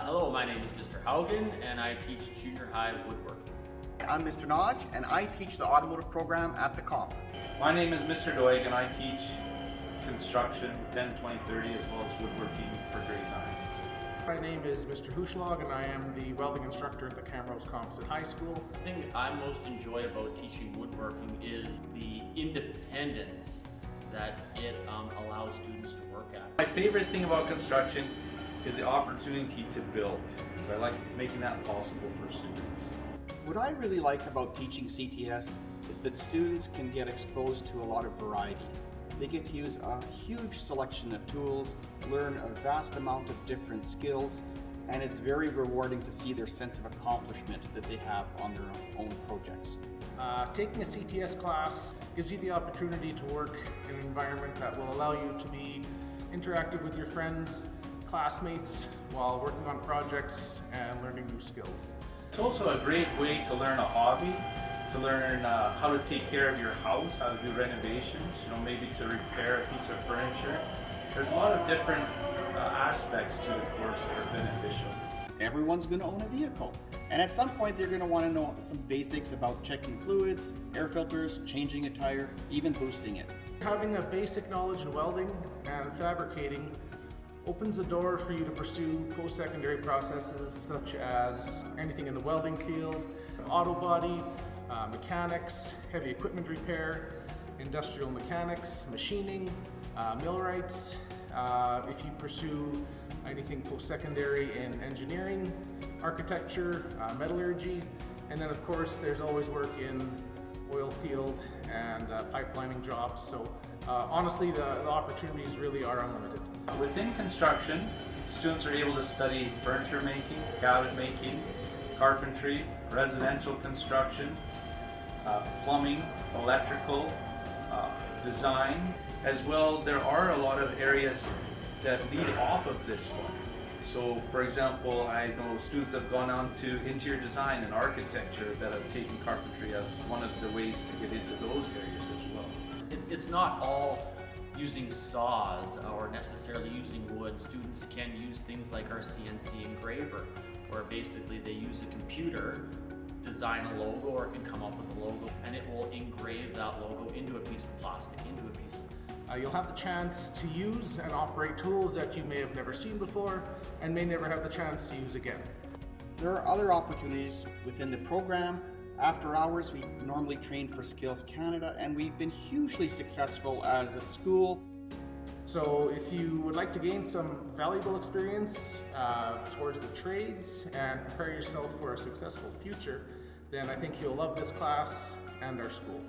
Hello, my name is Mr. Haugen and I teach junior high woodworking. I'm Mr. Nodge and I teach the automotive program at the comp. My name is Mr. Doig and I teach construction 10, 20, 30 as well as woodworking for grade 9s. My name is Mr. Huschlag and I am the welding instructor at the Camrose Composite High School. The thing I most enjoy about teaching woodworking is the independence that it allows students to work at. My favorite thing about construction is the opportunity to build, because I like making that possible for students. What I really like about teaching CTS is that students can get exposed to a lot of variety. They get to use a huge selection of tools, learn a vast amount of different skills, and it's very rewarding to see their sense of accomplishment that they have on their own projects. Taking a CTS class gives you the opportunity to work in an environment that will allow you to be interactive with your friends, classmates, while working on projects and learning new skills. It's also a great way to learn a hobby, to learn how to take care of your house, how to do renovations, maybe to repair a piece of furniture. There's a lot of different aspects to the course that are beneficial. Everyone's going to own a vehicle, and at some point they're going to want to know some basics about checking fluids, air filters, changing a tire, even boosting it. Having a basic knowledge in welding and fabricating opens a door for you to pursue post-secondary processes such as anything in the welding field, auto body, mechanics, heavy equipment repair, industrial mechanics, machining, millwrights. If you pursue anything post-secondary in engineering, architecture, metallurgy, and then of course there's always work in oil field and pipelining jobs. So honestly, the opportunities really are unlimited. Within construction, students are able to study furniture making, cabinet making, carpentry, residential construction, plumbing, electrical, design. As well, there are a lot of areas that lead off of this one. So for example, I know students have gone on to interior design and architecture that have taken carpentry as one of the ways to get into those areas as well. It's not all using saws or necessarily using wood. Students can use things like our CNC engraver, where basically they use a computer, design a logo, or it can come up with a logo, and it will engrave that logo into a piece of plastic, into a piece of You'll have the chance to use and operate tools that you may have never seen before and may never have the chance to use again. There are other opportunities within the program. After hours, we normally train for Skills Canada, and we've been hugely successful as a school. So if you would like to gain some valuable experience towards the trades and prepare yourself for a successful future, then I think you'll love this class and our school.